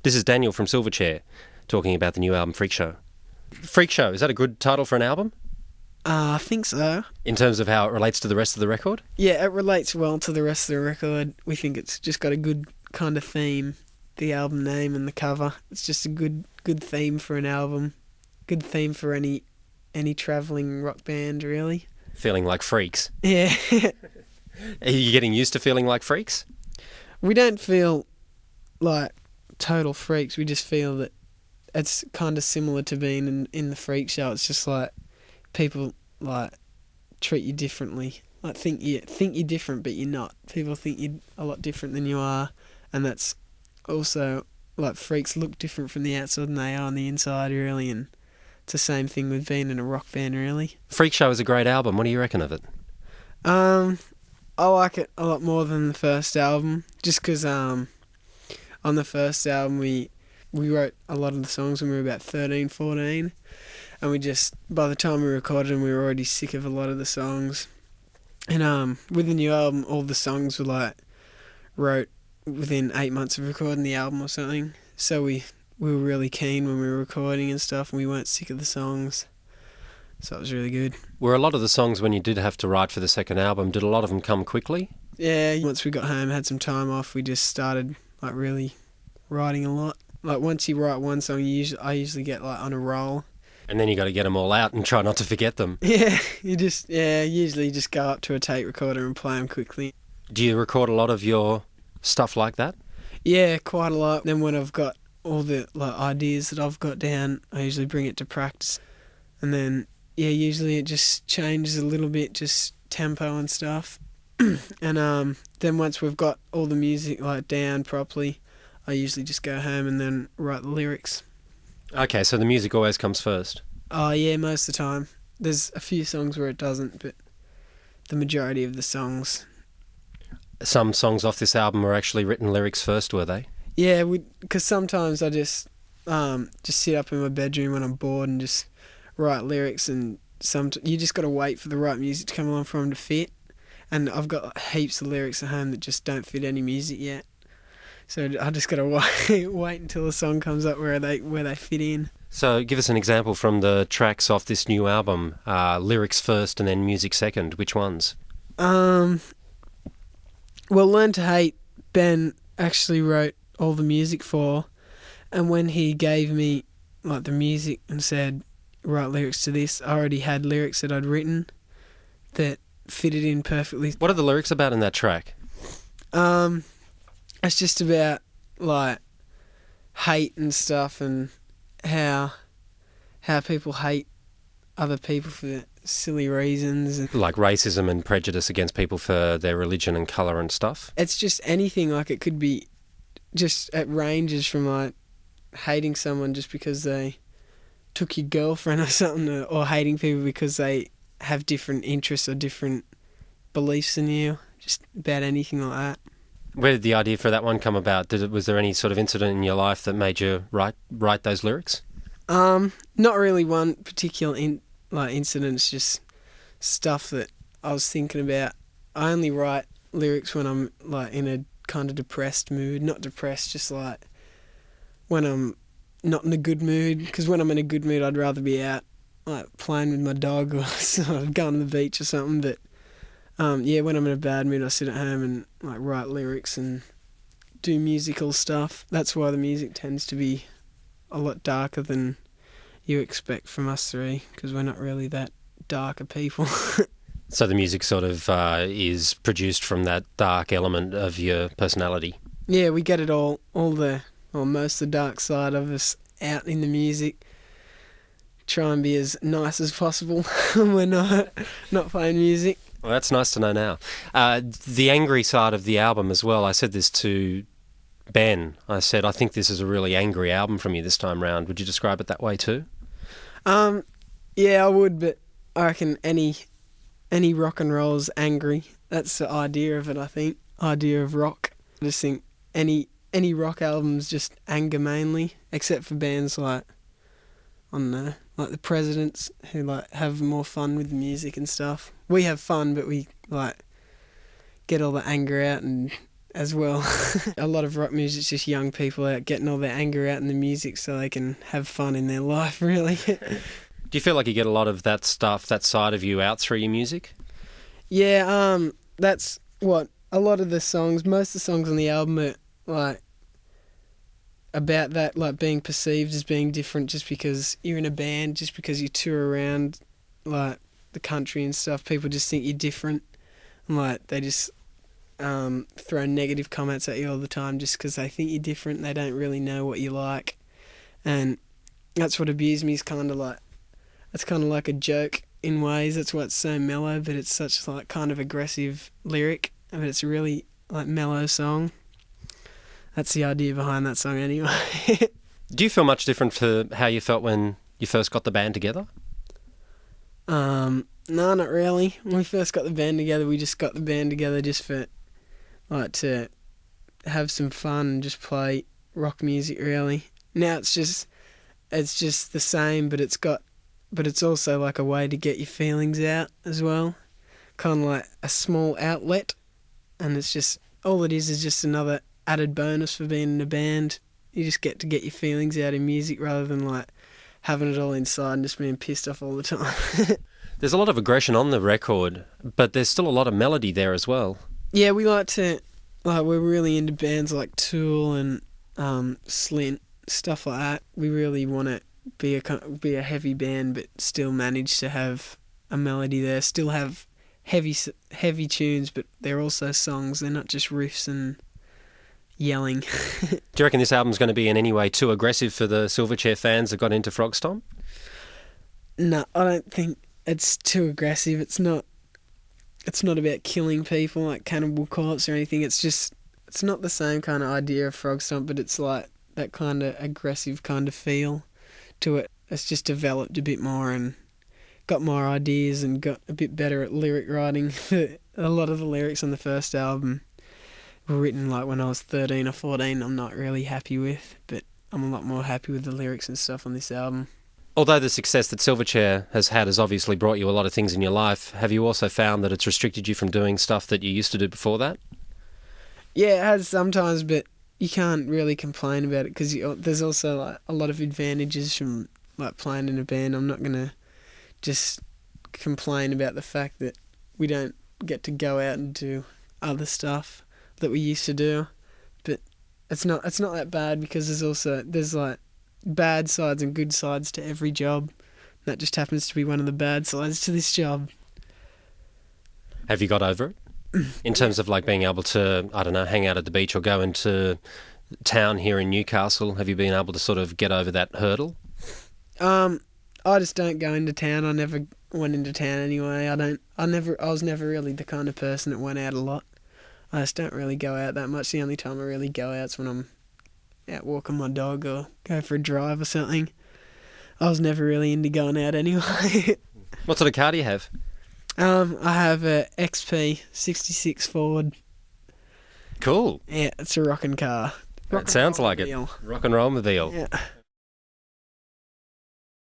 This is Daniel from Silverchair, talking about the new album Freak Show. Freak Show, is that a good title for an album? I think so. In terms of how it relates to the rest of the record? Yeah, it relates well to the rest of the record. We think it's just got a good kind of theme, the album name and the cover. It's just a good theme for an album. Good theme for any travelling rock band, really. Feeling like freaks. Yeah. Are you getting used to feeling like freaks? We don't feel like total freaks. We just feel that it's kind of similar to being in the Freak Show. It's just like people like treat you differently. Like think you're different, but you're not. People think you're a lot different than you are, and that's also like freaks look different from the outside than they are on the inside, really. And it's the same thing with being in a rock band, really. Freak Show is a great album. What do you reckon of it? I like it a lot more than the first album, just because on the first album we wrote a lot of the songs when we were about 13, 14, and we just, by the time we recorded them, we were already sick of a lot of the songs. And with the new album, all the songs were like wrote within 8 months of recording the album or something. So we were really keen when we were recording and stuff, and we weren't sick of the songs. So it was really good. Were a lot of the songs, when you did have to write for the second album, did a lot of them come quickly? Yeah, once we got home, had some time off, we just started like really writing a lot. Like once you write one song, I usually get like on a roll. And then you got to get them all out and try not to forget them. Yeah, usually just go up to a tape recorder and play them quickly. Do you record a lot of your stuff like that? Yeah, quite a lot. Then when I've got all the like ideas that I've got down, I usually bring it to practice. And then yeah, usually it just changes a little bit, just tempo and stuff. And then once we've got all the music like down properly, I usually just go home and then write the lyrics. Okay, so the music always comes first? Oh yeah, most of the time. There's a few songs where it doesn't, but the majority of the songs. Some songs off this album were actually written lyrics first, were they? Yeah, because sometimes I just sit up in my bedroom when I'm bored and just write lyrics, and you just got to wait for the right music to come along for them to fit. And I've got heaps of lyrics at home that just don't fit any music yet. So I just got to wait until the song comes up where they fit in. So give us an example from the tracks off this new album. Lyrics first and then music second. Which ones? Well, Learn to Hate, Ben actually wrote all the music for, and when he gave me like the music and said, write lyrics to this, I already had lyrics that I'd written that fitted in perfectly. What are the lyrics about in that track? It's just about like hate and stuff, and how people hate other people for silly reasons. Like racism and prejudice against people for their religion and colour and stuff? It's just anything. Like it could be just, it ranges from like hating someone just because they took your girlfriend or something, or hating people because they have different interests or different beliefs than you. Just about anything like that. Where did the idea for that one come about? Was there any sort of incident in your life that made you write those lyrics? Not really one particular incident. It's just stuff that I was thinking about. I only write lyrics when I'm like in a kind of depressed mood. Not depressed, just like when I'm not in a good mood. Because when I'm in a good mood, I'd rather be out like playing with my dog or sort of going to the beach or something. But yeah, when I'm in a bad mood, I sit at home and like write lyrics and do musical stuff. That's why the music tends to be a lot darker than you expect from us three, because we're not really that darker people. So the music sort of is produced from that dark element of your personality? Yeah, we get it all most of the dark side of us out in the music. Try and be as nice as possible when we're not playing music. Well, that's nice to know now. The angry side of the album as well, I said this to Ben. I said, I think this is a really angry album from you this time round. Would you describe it that way too? Yeah, I would, but I reckon any rock and roll is angry. That's the idea of it, I think. Idea of rock. I just think any rock album's just anger mainly, except for bands like, I don't know, like the Presidents, who like have more fun with the music and stuff. We have fun, but we like get all the anger out and as well. A lot of rock music's just young people out getting all their anger out in the music so they can have fun in their life, really. Do you feel like you get a lot of that stuff, that side of you out through your music? Yeah, that's what a lot of the songs, most of the songs on the album are like about that, like being perceived as being different just because you're in a band, just because you tour around like the country and stuff. People just think you're different, and like they just throw negative comments at you all the time just because they think you're different. They don't really know what you like, and that's what Abuse Me is kind of like. It's kind of like a joke in ways. That's why it's so mellow, but it's such like kind of aggressive lyric. But it's a really like mellow song. That's the idea behind that song, anyway. Do you feel much different to how you felt when you first got the band together? No, not really. When we first got the band together, we just got the band together just for like to have some fun and just play rock music, really. Now it's just the same, but it's also like a way to get your feelings out as well. Kind of like a small outlet, and it's just all it is just another added bonus for being in a band. You just get to get your feelings out in music rather than like having it all inside and just being pissed off all the time. There's a lot of aggression on the record, but there's still a lot of melody there as well. Yeah, we like to, like, we're really into bands like Tool and Slint, stuff like that. We really want to be a heavy band, but still manage to have a melody there. Still have heavy tunes, but they're also songs. They're not just riffs and yelling. Do you reckon this album's going to be in any way too aggressive for the Silverchair fans that got into Frogstomp? No, I don't think it's too aggressive. It's not about killing people like Cannibal Corpse or anything. It's not the same kind of idea of Frogstomp, but it's like that kind of aggressive kind of feel to it. It's just developed a bit more and got more ideas and got a bit better at lyric writing. A lot of the lyrics on the first album were written like when I was 13 or 14. I'm not really happy with, but I'm a lot more happy with the lyrics and stuff on this album. Although the success that Silverchair has had has obviously brought you a lot of things in your life, have you also found that it's restricted you from doing stuff that you used to do before that? Yeah, it has sometimes, but you can't really complain about it because there's also like a lot of advantages from like playing in a band. I'm not gonna just complain about the fact that we don't get to go out and do other stuff that we used to do, but it's not that bad because there's like bad sides and good sides to every job. That just happens to be one of the bad sides to this job. Have you got over it? In terms of like being able to, I don't know, hang out at the beach or go into town here in Newcastle, have you been able to sort of get over that hurdle? I just don't go into town. I never went into town anyway. I was never really the kind of person that went out a lot. I just don't really go out that much. The only time I really go out is when I'm out walking my dog or go for a drive or something. I was never really into going out anyway. What sort of car do you have? I have a XP 66 Ford. Cool. Yeah, it's a rockin' car. It sounds like it. Rock and roll mobile. Yeah.